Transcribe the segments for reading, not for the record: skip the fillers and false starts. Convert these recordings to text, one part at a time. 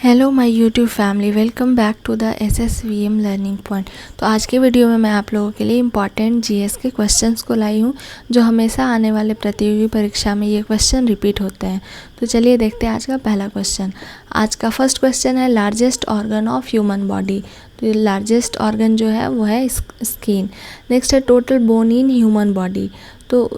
Hello my YouTube family, welcome back to the SSVM learning point. तो आज के video में मैं आप लोगों के लिए इम्पॉर्टेंट जीएस के क्वेश्चंस को लाई हूँ, जो हमेशा आने वाले प्रतियोगी परीक्षा में ये क्वेश्चन रिपीट होते हैं। तो चलिए देखते हैं आज का पहला क्वेश्चन। आज का फर्स्ट क्वेश्चन है largest organ of human body. तो ये लार्जेस्ट ऑर्गन जो है वो है स्किन। नेक्स्ट है total bone in human body. तो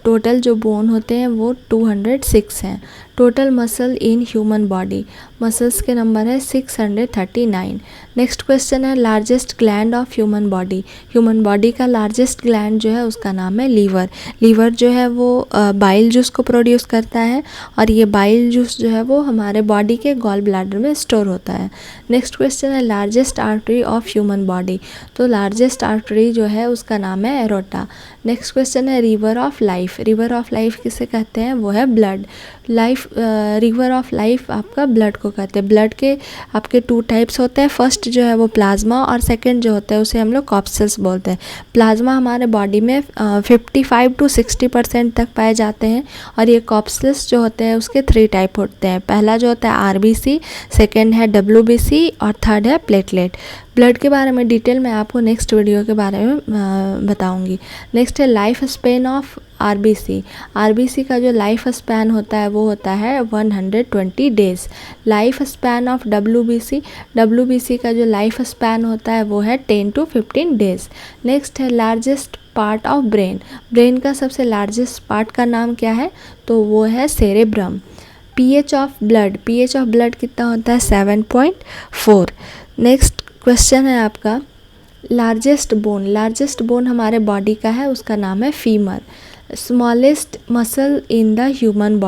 टोटल जो बोन होते हैं वो 206 हैं। Total muscle in human body, muscles के नंबर है 639। नेक्स्ट क्वेश्चन है largest gland of human body. Human body का लार्जेस्ट ग्लैंड जो है उसका नाम है लीवर। लीवर जो है वो बाइल जूस को प्रोड्यूस करता है और ये बाइल जूस जो है वो हमारे बॉडी के गॉल ब्लैडर में स्टोर होता है। नेक्स्ट क्वेश्चन है largest artery of human body. तो लार्जेस्ट आर्टरी जो है उसका नाम है एरोटा। नेक्स्ट क्वेश्चन है river of life. River of life किसे कहते हैं? वो है ब्लड। रिवर ऑफ लाइफ आपका ब्लड को कहते हैं। ब्लड के आपके 2 टाइप्स होते हैं। फर्स्ट जो है वो प्लाज्मा और सेकंड जो होता है उसे हम लोग कॉर्पसल्स बोलते हैं। प्लाज्मा हमारे बॉडी में 55 to 60% तक पाए जाते हैं और ये कॉर्पसल्स जो होते हैं उसके 3 टाइप होते हैं। पहला जो होता है RBC, सेकेंड है WBC और थर्ड है प्लेटलेट। ब्लड के बारे में डिटेल मैं आपको नेक्स्ट वीडियो के बारे में बताऊंगी। नेक्स्ट है life span of RBC। RBC का जो लाइफ स्पैन होता है वो होता है 120 days. Life span of WBC का जो लाइफ स्पैन होता है वो है 10 to 15 डेज। नेक्स्ट है largest part of brain. Brain का सबसे लार्जेस्ट पार्ट का नाम क्या है? तो वो है सेरेब्रम। pH ऑफ ब्लड कितना होता है? 7.4। नेक्स्ट क्वेश्चन है आपका लार्जेस्ट बोन हमारे बॉडी का है, उसका नाम है femur. Smallest muscle in the human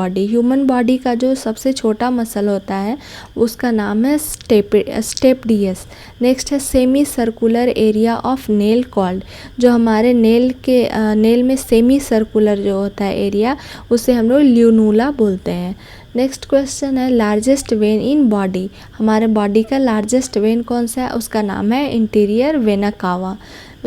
body का जो सबसे छोटा मसल होता है उसका नाम है स्टेपडियस। नेक्स्ट है semi circular area of nail called. जो हमारे नेल में सेमी सर्कुलर जो होता है एरिया उसे हम लोग ल्यूनुला बोलते हैं। नेक्स्ट क्वेश्चन है लार्जेस्ट वेन इन बॉडी। हमारे बॉडी का लार्जेस्ट वेन कौन सा है? उसका नाम है interior vena cava.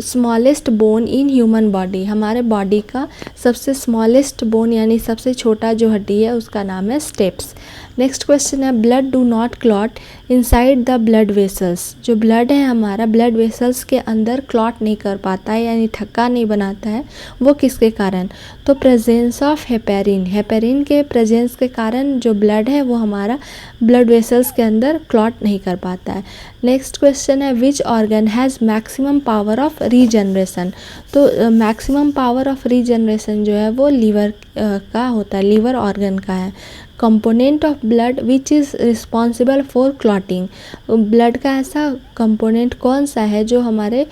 Smallest bone in human body. हमारे बॉडी का सबसे स्मॉलेस्ट बोन यानी सबसे छोटा जो हड्डी है उसका नाम है स्टेप्स। नेक्स्ट क्वेश्चन है blood do not clot inside the blood vessels. जो ब्लड है हमारा ब्लड वेसल्स के अंदर क्लॉट नहीं कर पाता है यानी थक्का नहीं बनाता है, वो किसके कारण? तो प्रेजेंस ऑफ हेपेरिन के प्रेजेंस के कारण जो ब्लड है वो हमारा ब्लड वेसल्स के अंदर क्लॉट नहीं कर पाता है। नेक्स्ट क्वेश्चन है which organ has maximum power of regeneration. तो मैक्सिमम पावर ऑफ रीजनरेशन जो है वो लीवर का होता है, लीवर ऑर्गन का है। Component of blood which is responsible for clotting. Blood का ऐसा कंपोनेंट कौन सा है जो हमारे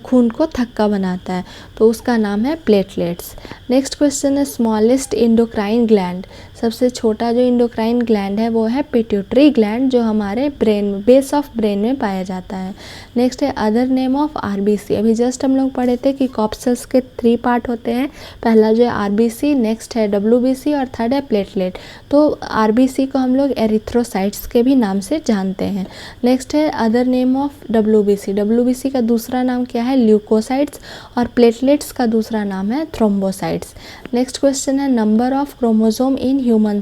खून को थक्का बनाता है? तो उसका नाम है प्लेटलेट्स। नेक्स्ट क्वेश्चन है स्मॉलेस्ट इंडोक्राइन ग्लैंड। सबसे छोटा जो इंडोक्राइन ग्लैंड है वो है पिट्यूटरी ग्लैंड, जो हमारे बेस ऑफ ब्रेन में पाया जाता है। नेक्स्ट है अदर नेम ऑफ RBC। अभी जस्ट हम लोग पढ़े थे कि कॉर्पसल्स के 3 पार्ट होते हैं। पहला जो है RBC, नेक्स्ट है WBC और थर्ड है प्लेटलेट। तो RBC को हम लोग एरिथ्रोसाइट्स के भी नाम से जानते हैं। नेक्स्ट है अदर नेम ऑफ WBC का दूसरा नाम क्या है? ल्यूकोसाइट्स। और प्लेटलेट्स का दूसरा नाम है थ्रोम्बोसाइट्स। नेक्स्ट क्वेश्चन है number of chromosome in human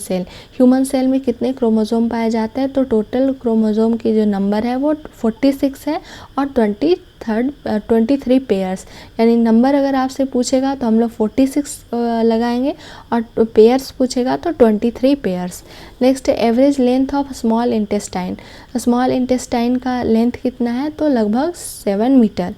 cell में कितने क्रोमोसोम पाए जाते हैं? तो टोटल क्रोमोसोम की जो नंबर है वो 46 है और 23 पेयर्स। यानी नंबर अगर आपसे पूछेगा तो हम लोग 46 लगाएंगे और पेयर्स पूछेगा तो 23 pairs. Next average length of small intestine का लेंथ कितना है? तो लगभग 7 मीटर।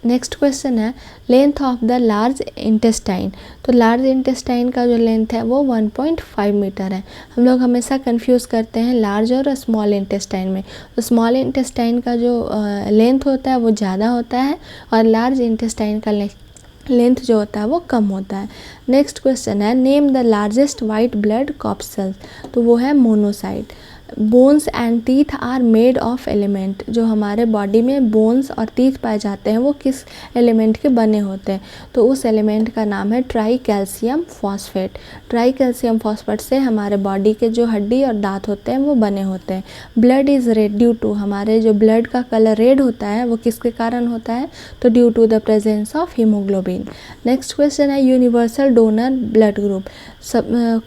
नेक्स्ट क्वेश्चन है length of the large intestine. तो लार्ज इंटेस्टाइन का जो लेंथ है वो 1.5 मीटर है। हम लोग हमेशा कंफ्यूज करते हैं लार्ज और स्मॉल इंटेस्टाइन में। तो स्मॉल इंटेस्टाइन का जो लेंथ होता है वो ज़्यादा होता है और लार्ज इंटेस्टाइन का लेंथ जो होता है वो कम होता है। नेक्स्ट क्वेश्चन है name the largest white blood corpuscle. तो वो है monocyte. Bones and teeth are made of element. जो हमारे बॉडी में बोन्स और टीथ पाए जाते हैं वो किस एलिमेंट के बने होते हैं? तो उस एलिमेंट का नाम है try calcium phosphate. Try calcium phosphate से हमारे बॉडी के जो हड्डी और दांत होते हैं वो बने होते हैं। Blood is red due to, हमारे जो ब्लड का कलर रेड होता है वो किसके कारण होता है? तो due to the presence of haemoglobin. Next question है यूनिवर्सल डोनर ब्लड ग्रुप।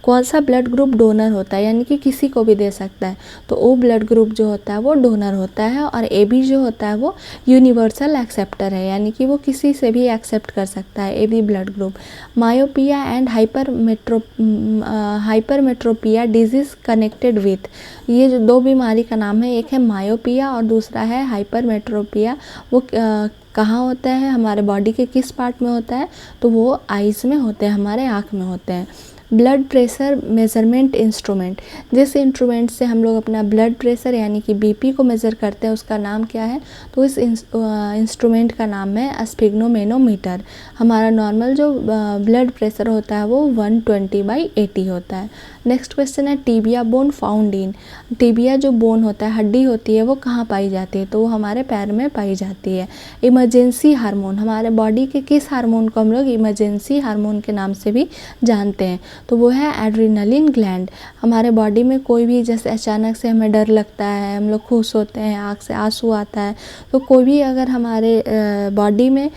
कौन सा ब्लड ग्रुप डोनर होता है यानी कि किसी को भी दे सकता है? है। तो ओ ब्लड ग्रुप जो होता है वो डोनर होता है और AB जो होता है वो यूनिवर्सल एक्सेप्टर है, यानी कि वो किसी से भी एक्सेप्ट कर सकता है AB blood group. Myopia and hypermetropia disease connected with, ये जो दो बीमारी का नाम है, एक है मायोपिया और दूसरा है हाइपरमेट्रोपिया। वो कहाँ होता है, हमारे बॉडी के किस पार्ट में होता है, तो वो आइज़ में होते हैं, हमारे आँख में होते हैं। ब्लड प्रेशर मेज़रमेंट इंस्ट्रूमेंट, जिस इंस्ट्रूमेंट से हम लोग अपना ब्लड प्रेशर यानी कि BP को मेज़र करते हैं उसका नाम क्या है, तो इस इंस्ट्रूमेंट का नाम है स्फिग्नोमेनोमीटर। हमारा नॉर्मल जो ब्लड प्रेशर होता है वो 120/80 होता है। नेक्स्ट क्वेश्चन है tibia bone found in, tibia जो बोन होता है, हड्डी होती है, वो कहाँ पाई जाती है, तो वो हमारे पैर में पाई जाती है। इमरजेंसी हार्मोन, हमारे बॉडी के किस हार्मोन को हम लोग इमरजेंसी हार्मोन के नाम से भी जानते हैं, तो वो है एड्रेनलिन ग्लैंड। हमारे बॉडी में कोई भी जैसे अचानक से हमें डर लगता है, हम लोग खुश होते हैं, आँख से आंसू आता है, तो कोई भी अगर हमारे बॉडी में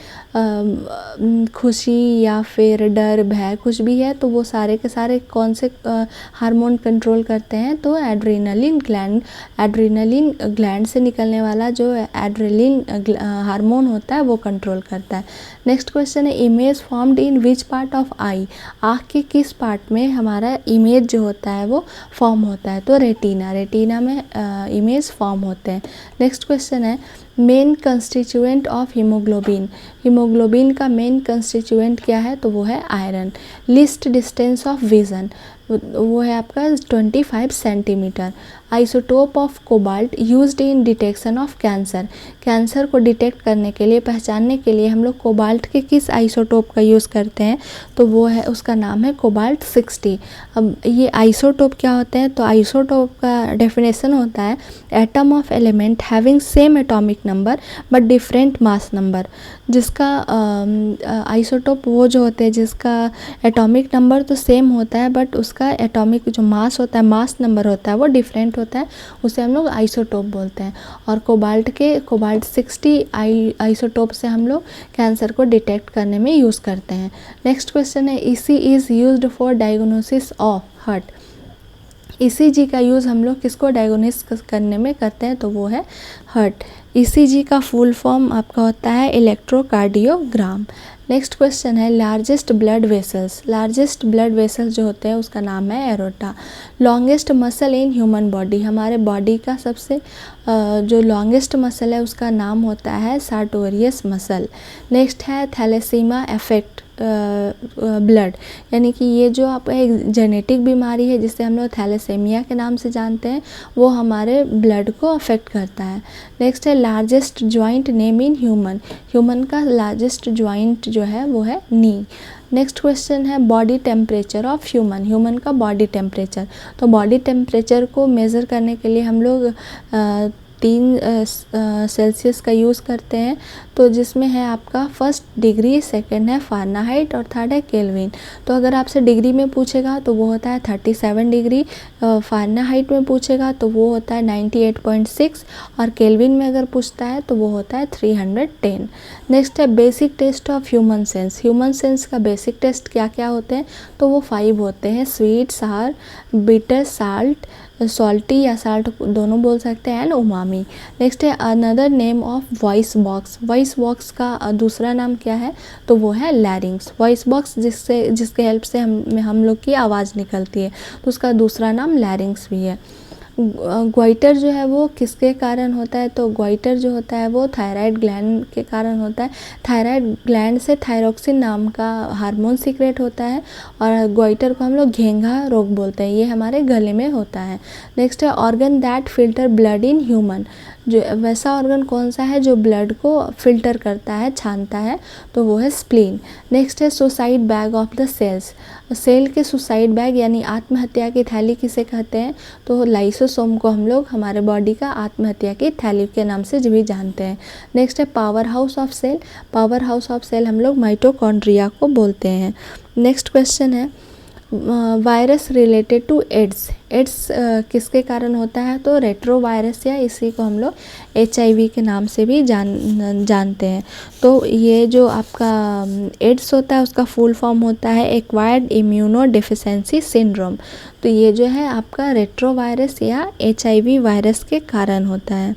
खुशी या फिर डर भय कुछ भी है, तो वो सारे के सारे कौन से हार्मोन कंट्रोल करते हैं, तो एड्रेनलिन ग्लैंड से निकलने वाला जो एड्रेनलिन हार्मोन होता है वो कंट्रोल करता है। नेक्स्ट क्वेश्चन है image formed in which part of eye, आँख के किस पार्ट में हमारा इमेज जो होता है वो फॉर्म होता है, तो रेटिना में इमेज फॉर्म होते हैं। नेक्स्ट क्वेश्चन है main constituent of haemoglobin, haemoglobin का मेन कंस्टिट्यूएंट क्या है, तो वो है iron. List distance of vision, वो है आपका 25 centimetre. Isotope of cobalt used in detection of cancer, cancer को डिटेक्ट करने के लिए, पहचानने के लिए हम लोग कोबाल्ट के किस आइसोटोप का यूज़ करते हैं, तो वो है, उसका नाम है कोबाल्ट 60। अब ये आइसोटोप क्या होते हैं, तो आइसोटोप का डेफिनेशन होता है atom of element having same atomic number but different mass number. जिसका आइसोटोप वो जो होते हैं जिसका एटॉमिक नंबर तो सेम होता है बट उसका एटॉमिक जो मास होता है, मास नंबर होता है वो डिफरेंट होता है, उसे हम लोग आइसोटोप बोलते हैं। और कोबाल्ट 60 आइसोटोप से हम लोग कैंसर को डिटेक्ट करने में यूज़ करते हैं। नेक्स्ट क्वेश्चन है ECG is used for diagnosis of heart, ECG का यूज़ हम लोग किसको डायग्नोसिस करने में करते हैं, तो वो है हार्ट। ECG का फुल फॉर्म आपका होता है इलेक्ट्रोकार्डियोग्राम। नेक्स्ट क्वेश्चन है largest blood vessels, largest blood vessels जो होते हैं उसका नाम है aorta. Longest muscle in human body, हमारे बॉडी का सबसे जो लॉन्गेस्ट मसल है उसका नाम होता है सार्टोरियस मसल। नेक्स्ट है थैलेसीमा अफेक्ट ब्लड, यानी कि ये जो आपका एक जेनेटिक बीमारी है जिसे हम लोग थैलेसेमिया के नाम से जानते हैं, वो हमारे ब्लड को अफेक्ट करता है। नेक्स्ट है largest joint name in human का लार्जेस्ट जॉइंट जो है वो है नी। नेक्स्ट क्वेश्चन है बॉडी टेम्परेचर ऑफ ह्यूमन का बॉडी टेम्परेचर। तो बॉडी टेम्परेचर को मेज़र करने के लिए हम लोग 3 सेल्सियस का यूज़ करते हैं, तो जिसमें है आपका फर्स्ट डिग्री, सेकंड है फ़ारेनहाइट और थर्ड है केल्विन। तो अगर आपसे डिग्री में पूछेगा तो वो होता है 37 डिग्री, फ़ारेनहाइट में पूछेगा तो वो होता है 98.6 और केल्विन में अगर पूछता है तो वो होता है 310। नेक्स्ट है basic taste of human sense का बेसिक टेस्ट क्या क्या होते हैं, तो वो 5 होते हैं, स्वीट, सार, बिटर, साल्ट, सॉल्टी या साल्ट दोनों बोल सकते हैं, एंड उमामी। नेक्स्ट है another name of voice box का दूसरा नाम क्या है, तो वो है लैरिंग्स। वॉइस बॉक्स जिसके हेल्प से हम लोग की आवाज़ निकलती है, तो उसका दूसरा नाम लैरिंग्स भी है। ग्वाइटर जो है वो किसके कारण होता है, तो ग्वाइटर जो होता है वो थायराइड ग्लैंड के कारण होता है। थायराइड ग्लैंड से थायरोक्सिन नाम का हार्मोन सीक्रेट होता है और ग्वाइटर को हम लोग घेंघा रोग बोलते हैं, ये हमारे गले में होता है। नेक्स्ट है organ that filter blood in human, जो वैसा ऑर्गन कौन सा है जो ब्लड को फिल्टर करता है, छानता है, तो वो है स्प्लीन। नेक्स्ट है suicide bag of the cell के सुसाइड बैग यानी आत्महत्या की थैली किसे कहते हैं, तो लाइसोसोम को हम लोग हमारे बॉडी का आत्महत्या की थैली के नाम से भी जानते हैं। नेक्स्ट है पावर हाउस ऑफ सेल हम लोग माइटोकॉन्ड्रिया को बोलते हैं। नेक्स्ट क्वेश्चन है virus related to AIDS. AIDS किसके कारण होता है? तो रेट्रो वायरस, या इसी को हम लोग HIV के नाम से भी जानते हैं। तो ये जो आपका एड्स होता है उसका फुल फॉर्म होता है एक्वायर्ड इम्यूनो डिफिशेंसी सिंड्रोम। तो ये जो है आपका रेट्रो वायरस या HIV वायरस के कारण होता है।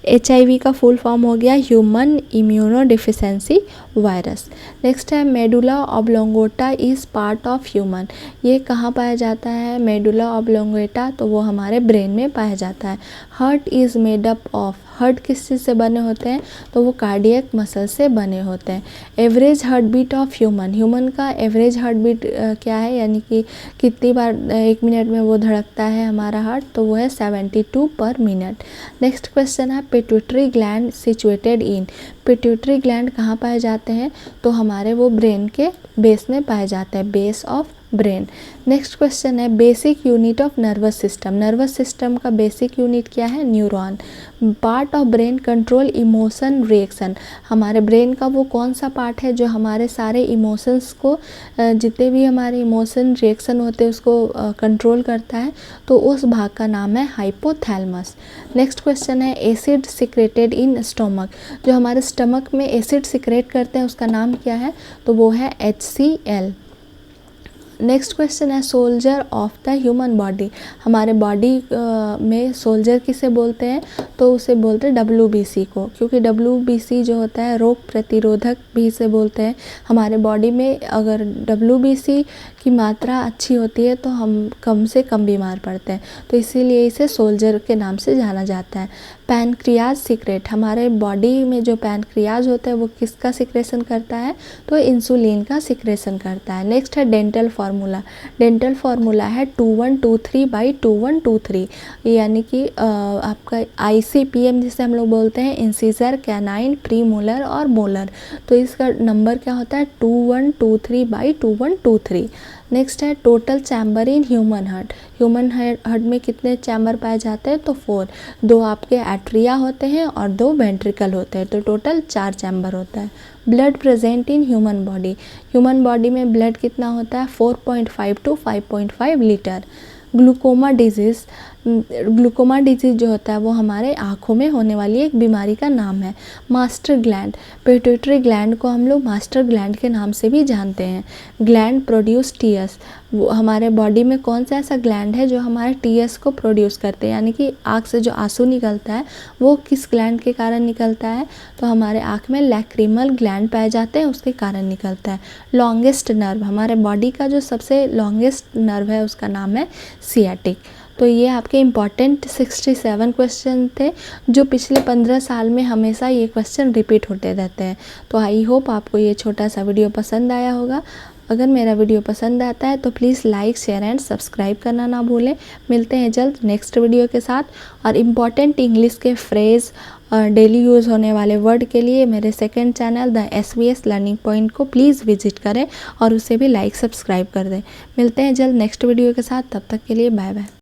HIV का फुल फॉर्म हो गया human immuno deficiency virus. Next है medulla oblongata is part of human. ये कहाँ पाया जाता है? मेडुला ऑब्लोंगेटा, तो वो हमारे ब्रेन में पाया जाता है। Heart is made up of. Heart किस चीज़ से बने होते हैं? तो वो कार्डियक मसल से बने होते हैं। Average heart beat of human. Human का एवरेज हार्ट बीट क्या है, यानी कि कितनी बार 1 मिनट में वो धड़कता है हमारा हार्ट? तो वो है 72 पर मिनट। नेक्स्ट क्वेश्चन है pituitary gland situated in. Pituitary gland कहाँ पाए जाते हैं? तो हमारे वो ब्रेन के बेस में पाए जाते हैं, base of brain. Next question है basic unit of nervous system. Nervous system का बेसिक यूनिट क्या है? Neuron. Part of brain control emotion reaction. हमारे ब्रेन का वो कौन सा पार्ट है जो हमारे सारे इमोशंस को, जितने भी हमारे इमोशन रिएक्शन होते हैं उसको कंट्रोल करता है? तो उस भाग का नाम है हाइपोथैलेमस। नेक्स्ट क्वेश्चन है एसिड सिक्रेटेड इन स्टमक। जो हमारे स्टमक में एसिड सिक्रेट करते हैं उसका नाम क्या है? तो वो है HCl। नेक्स्ट क्वेश्चन है soldier of the human body. हमारे बॉडी में सोल्जर किसे बोलते हैं? तो उसे बोलते हैं WBC को, क्योंकि WBC जो होता है रोग प्रतिरोधक भी इसे बोलते हैं। हमारे बॉडी में अगर WBC की मात्रा अच्छी होती है तो हम कम से कम बीमार पड़ते हैं, तो इसीलिए इसे सोल्जर के नाम से जाना जाता है। Pancreas secret. हमारे बॉडी में जो पैनक्रियाज होता है वो किसका सिक्रेशन करता है? तो इंसुलिन का सिक्रेशन करता है। नेक्स्ट है डेंटल फार्मूला। डेंटल फार्मूला है 2123/2123, यानी कि आपका ICPM जिसे हम लोग बोलते हैं, इंसीजर, कैनाइन, प्रीमोलर और मोलर। तो इसका नंबर क्या होता है? 2123/2123। नेक्स्ट है total chamber in human heart. Human heart में कितने चैम्बर पाए जाते हैं? तो 4। 2 आपके एट्रिया होते हैं और 2 वेंट्रिकल होते हैं, तो टोटल 4 चैम्बर होता है। Blood present in human body. Human body में ब्लड कितना होता है? 4.5 to 5.5 litre. Glaucoma disease. Glaucoma disease जो होता है वो हमारे आँखों में होने वाली एक बीमारी का नाम है। Master gland. पिट्यूटरी ग्लैंड को हम लोग मास्टर ग्लैंड के नाम से भी जानते हैं। Gland produce tears. वो हमारे बॉडी में कौन सा ऐसा ग्लैंड है जो हमारे टीयर्स को प्रोड्यूस करते हैं, यानी कि आँख से जो आंसू निकलता है वो किस ग्लैंड के कारण निकलता है? तो हमारे आँख में लैक्रिमल ग्लैंड पाए जाते हैं, उसके कारण निकलता है। Longest nerve. हमारे बॉडी का जो सबसे लॉन्गेस्ट नर्व है उसका नाम है सियाटिक। तो ये आपके इम्पॉर्टेंट 67 क्वेश्चन थे जो पिछले 15 साल में हमेशा ये क्वेश्चन रिपीट होते रहते हैं। तो आई होप आपको ये छोटा सा वीडियो पसंद आया होगा। अगर मेरा वीडियो पसंद आता है तो please like, share and subscribe करना ना भूलें। मिलते हैं जल्द नेक्स्ट वीडियो के साथ। और इम्पॉर्टेंट इंग्लिश के फ्रेज़ डेली यूज़ होने वाले वर्ड के लिए मेरे second channel the SBS learning point को प्लीज़ विजिट करें और उसे भी लाइक, सब्सक्राइब कर दें। मिलते हैं जल्द नेक्स्ट वीडियो के साथ, तब तक के लिए बाय बाय।